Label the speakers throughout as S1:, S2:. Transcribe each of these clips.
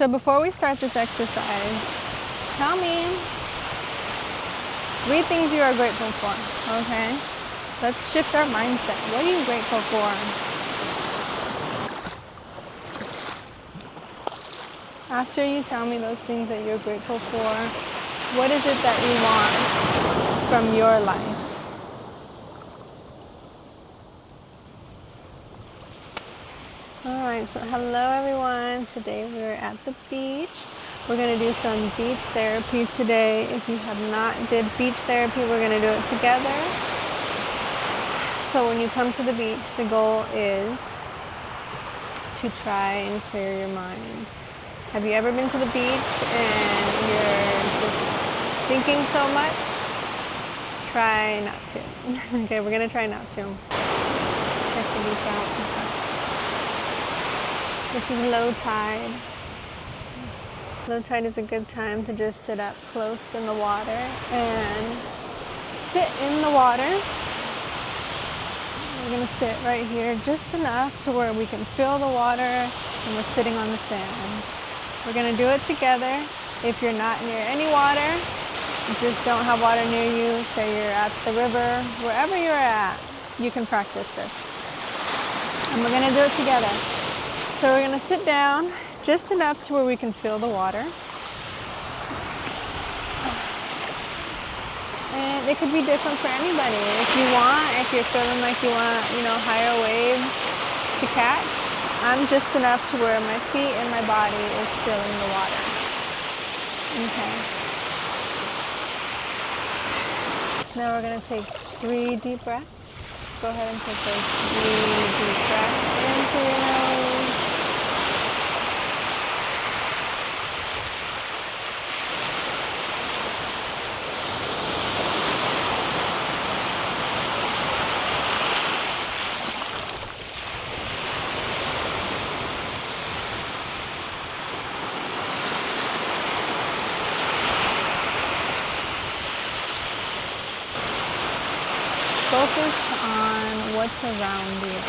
S1: So before we start this exercise, tell me 3 things you are grateful for, okay? Let's shift our mindset. What are you grateful for? After you tell me those things that you're grateful for, what is it that you want from your life? Alright, so hello everyone. Today we're at the beach. We're going to do some beach therapy today. If you have not did beach therapy, we're going to do it together. So when you come to the beach, the goal is to try and clear your mind. Have you ever been to the beach and you're just thinking so much? Try not to. Okay, we're going to try not to. Check the beach out. This is low tide. Low tide is a good time to just sit up close in the water and sit in the water. We're going to sit right here just enough to where we can feel the water and we're sitting on the sand. We're going to do it together. If you're not near any water, you just don't have water near you, say you're at the river, wherever you're at, you can practice this. And we're going to do it together. So we're going to sit down just enough to where we can feel the water. And it could be different for anybody. If you're feeling like you want, higher waves to catch, I'm just enough to where my feet and my body is feeling the water. Okay. Now we're going to take 3 deep breaths. Go ahead and take those 3 deep breaths in through your nose. Focus on what's around you.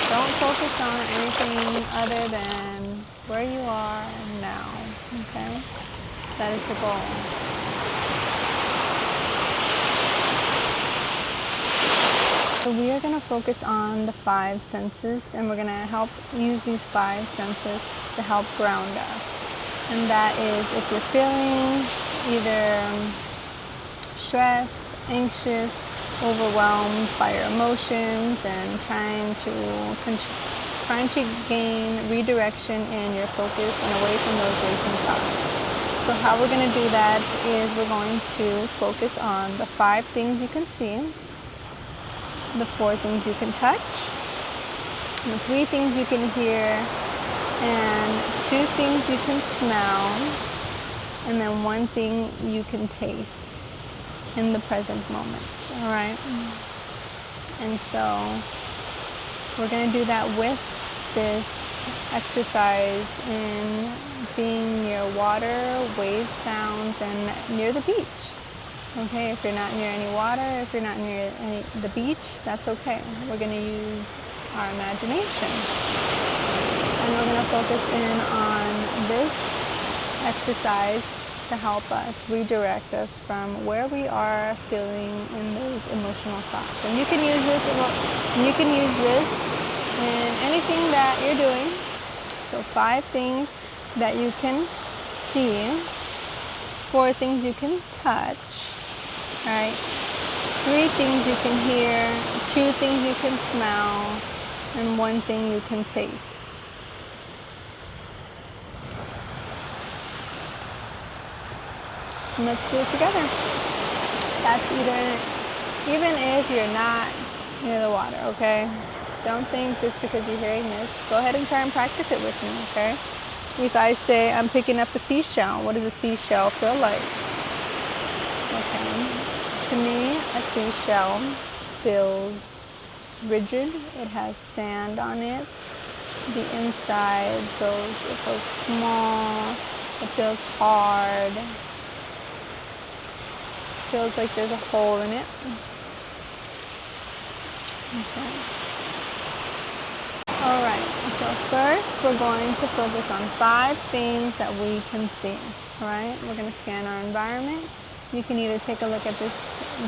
S1: Don't focus on anything other than where you are now, okay? That is the goal. So we are going to focus on the 5 senses, and we're going to use these 5 senses to help ground us. And that is if you're feeling either stressed, anxious, overwhelmed by your emotions and trying to gain redirection in your focus and away from those racing thoughts. So how we're going to do that is we're going to focus on the 5 things you can see, the 4 things you can touch, the 3 things you can hear, and 2 things you can smell, and then 1 thing you can taste in the present moment. All right. And so we're going to do that with this exercise in being near water, wave sounds, and near the beach. Okay, if you're not near any water, if you're not near the beach, that's okay. We're going to use our imagination. And we're going to focus in on this exercise to help us redirect us from where we are feeling in those emotional thoughts. And you can use this in anything that you're doing. So 5 things that you can see, 4 things you can touch, all right? 3 things you can hear, 2 things you can smell, and 1 thing you can taste. And let's do it together. That's even if you're not near the water, okay? Don't think just because you're hearing this, go ahead and try and practice it with me, okay? If I say I'm picking up a seashell, what does a seashell feel like? Okay. To me, a seashell feels rigid. It has sand on it. The inside feels small. It feels hard. Feels like there's a hole in it. Okay. All right. So first, we're going to focus on 5 things that we can see, right? We're going to scan our environment. You can either take a look at this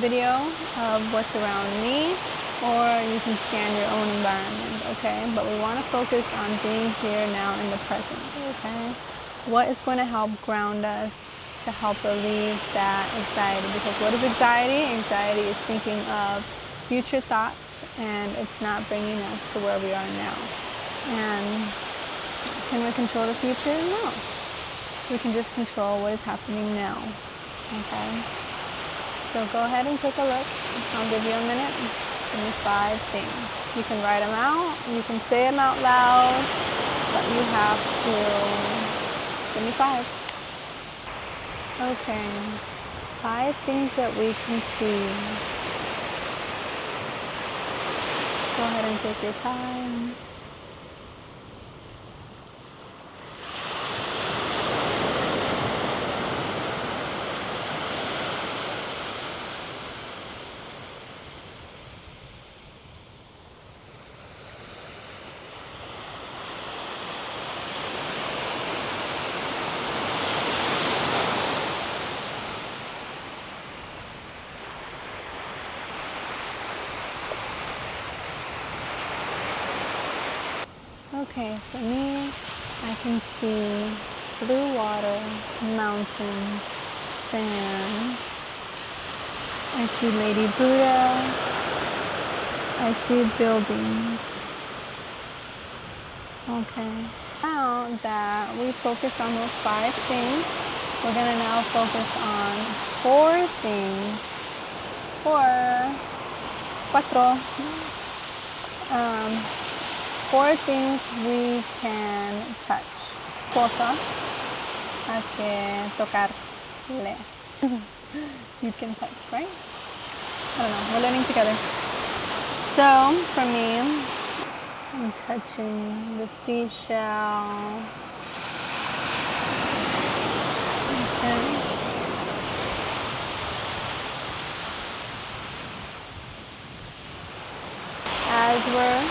S1: video of what's around me, or you can scan your own environment, okay? But we want to focus on being here now in the present, okay? What is going to help ground us to help relieve that anxiety? Because what is anxiety? Anxiety is thinking of future thoughts, and it's not bringing us to where we are now. And can we control the future? No. We can just control what is happening now, okay? So go ahead and take a look. I'll give you a minute. Give me 5 things. You can write them out. You can say them out loud, but you have to give me 5. Okay. 5 things that we can see. Go ahead and take your time. Okay, for me, I can see blue water, mountains, sand. I see Lady Buddha. I see buildings. Okay. Now that we focus on those 5 things, we're going to now focus on 4 things. 4 things we can touch. Cosas a que tocarle. You can touch, right? I don't know, we're learning together. So, for me, I'm touching the seashell. Okay. As we're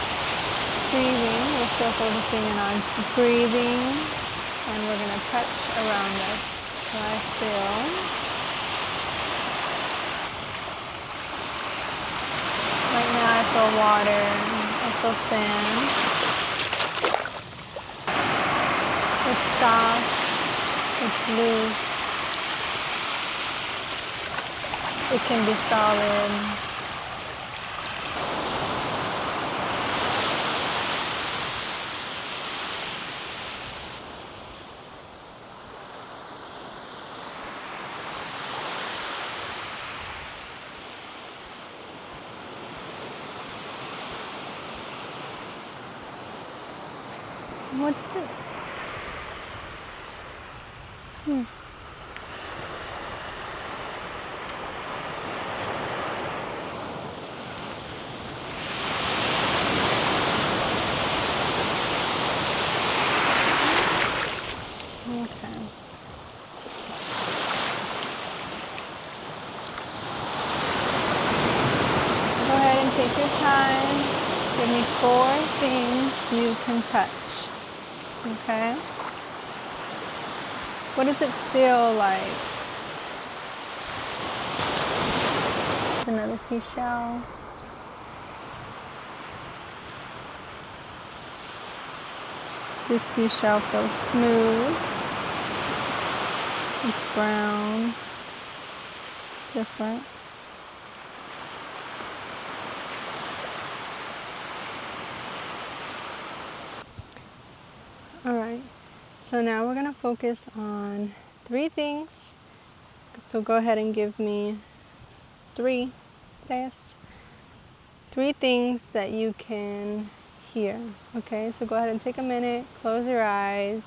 S1: breathing, we're still focusing on our breathing, and we're going to touch around us. So I feel, right now I feel water, I feel sand. It's soft, it's loose, it can be solid. What's this? Okay. Go ahead and take your time. Give me 4 things you can touch. Okay? What does it feel like? Another seashell. This seashell feels smooth. It's brown. It's different. Alright, so now we're going to focus on 3 things. So go ahead and give me 3 things that you can hear. Okay, so go ahead and take a minute, close your eyes,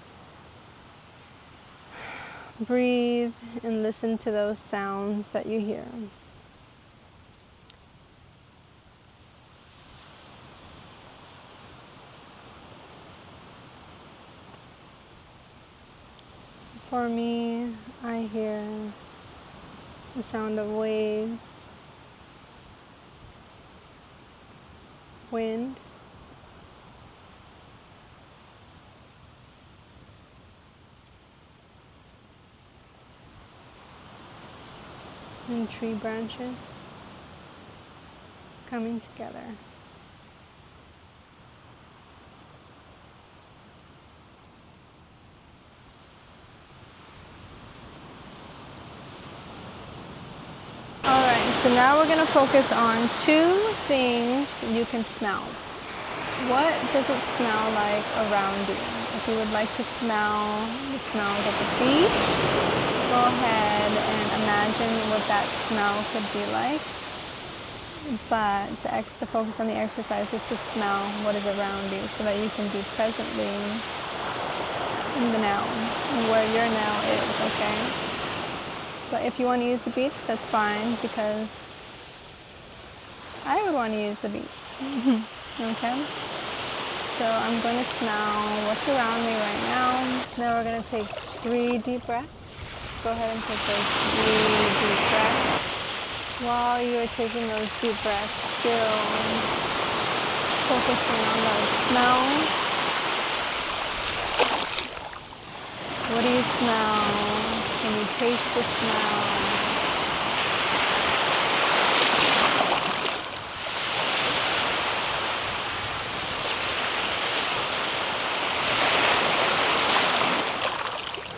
S1: breathe, and listen to those sounds that you hear. For me, I hear the sound of waves, wind, and tree branches coming together. Alright, so now we're going to focus on 2 things you can smell. What does it smell like around you? If you would like to smell the smells of the beach, go ahead and imagine what that smell could be like. But the focus on the exercise is to smell what is around you so that you can be presently in the now, where your now is, okay? But if you want to use the beach, that's fine, because I would want to use the beach. Okay? So I'm going to smell what's around me right now. Now we're going to take 3 deep breaths. Go ahead and take those 3 deep breaths. While you're taking those deep breaths, still focusing on those smells. What do you smell? Can you taste the smell?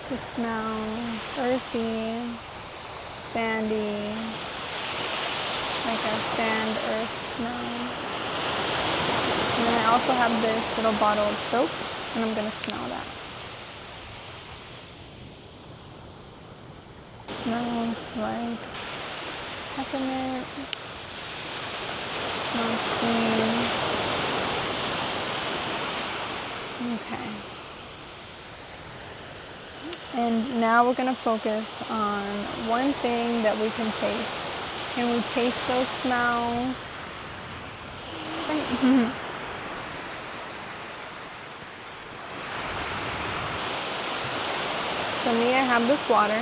S1: The smells earthy, sandy, like a sand earth smell. And then I also have this little bottle of soap, and I'm going to smell that. Smells like peppermint. Smells clean. Okay. And now we're going to focus on one thing that we can taste. Can we taste those smells? For me, I have this water.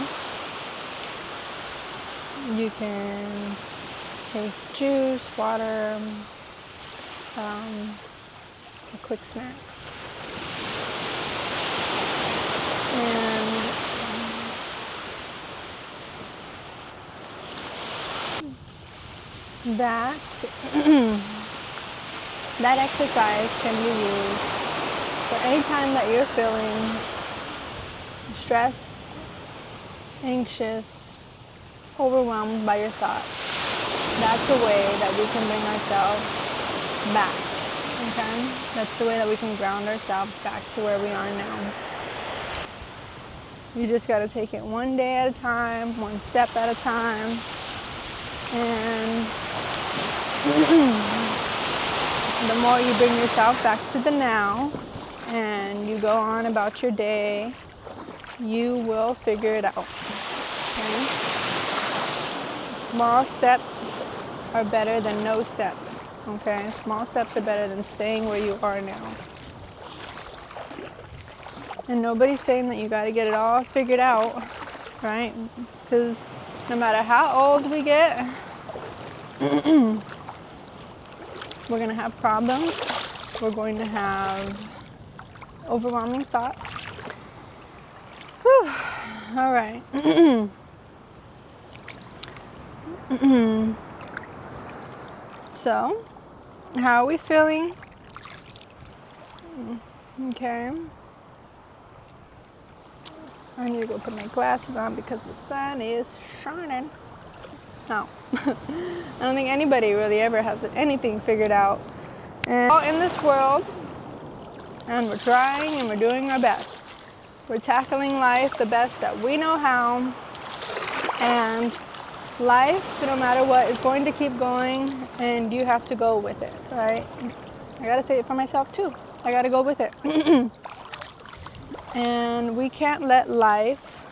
S1: You can taste juice, water, a quick snack. And that that exercise can be used for any time that you're feeling stressed, anxious, overwhelmed by your thoughts. That's a way that we can bring ourselves back, okay? That's the way that we can ground ourselves back to where we are now. You just got to take it one day at a time, one step at a time. And the more you bring yourself back to the now and you go on about your day, you will figure it out. Okay? Small steps are better than no steps. Okay? Small steps are better than staying where you are now. And nobody's saying that you got to get it all figured out, right? Because no matter how old we get, we're going to have problems. We're going to have overwhelming thoughts. Whew. All right. So, how are we feeling? Okay. I need to go put my glasses on because the sun is shining. No. I don't think anybody really ever has anything figured out. And we're all in this world, and we're trying and we're doing our best. We're tackling life the best that we know how. And life, no matter what, is going to keep going, and you have to go with it, right? I gotta say it for myself too. I gotta go with it. And we can't let life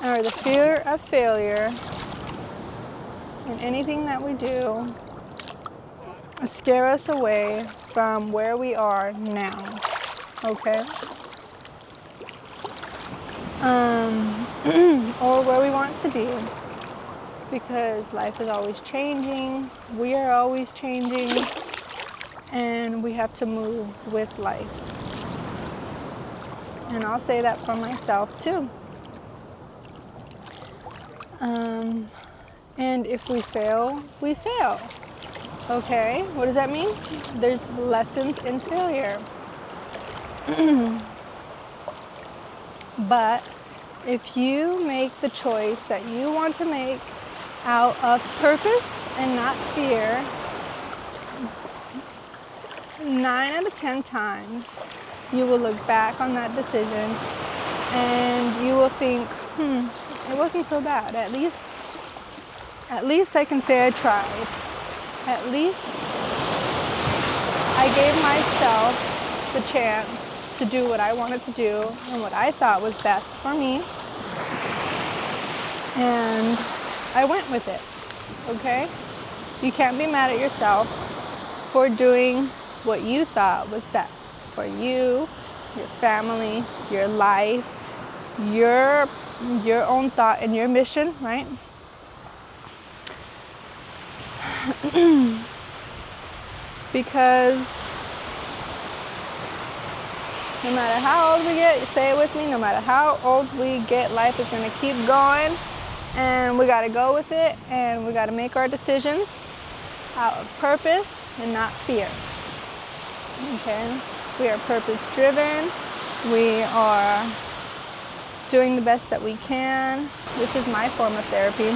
S1: or the fear of failure in anything that we do scare us away from where we are now, okay? Or where we want to be, because life is always changing, we are always changing, and we have to move with life. And I'll say that for myself too. And if we fail, we fail. Okay, what does that mean? There's lessons in failure. But if you make the choice that you want to make out of purpose and not fear, 9 out of 10 times you will look back on that decision and you will think, it wasn't so bad. At least I can say I tried. At least I gave myself the chance to do what I wanted to do and what I thought was best for me. And I went with it, okay? You can't be mad at yourself for doing what you thought was best for you, your family, your life, your own thought and your mission, right? Because no matter how old we get, say it with me, no matter how old we get, life is going to keep going, and we got to go with it, and we got to make our decisions out of purpose and not fear. Okay? We are purpose driven. We are doing the best that we can. This is my form of therapy.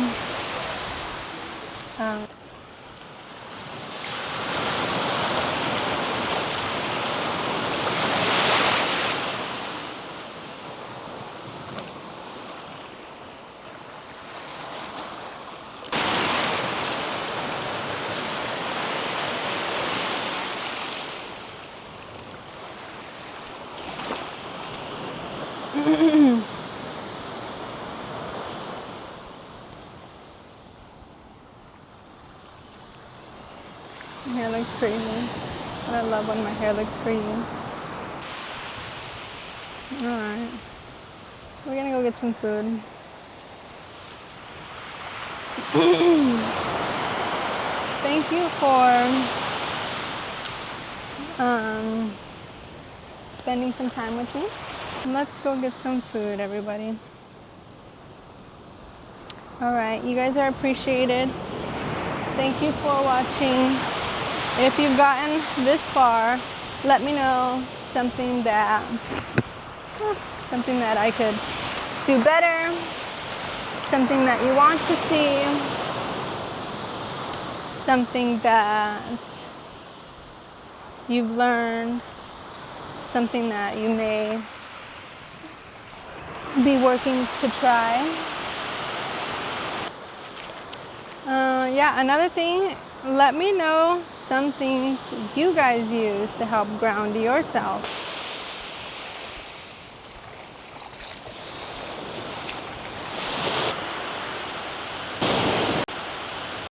S1: My hair looks crazy. And I love when my hair looks crazy. Alright. We're gonna go get some food. Thank you for spending some time with me. Let's go get some food, everybody. Alright, you guys are appreciated. Thank you for watching. If you've gotten this far, let me know something that I could do better, something that you want to see, something that you've learned, something that you may be working to try. Yeah, another thing, let me know some things you guys use to help ground yourself.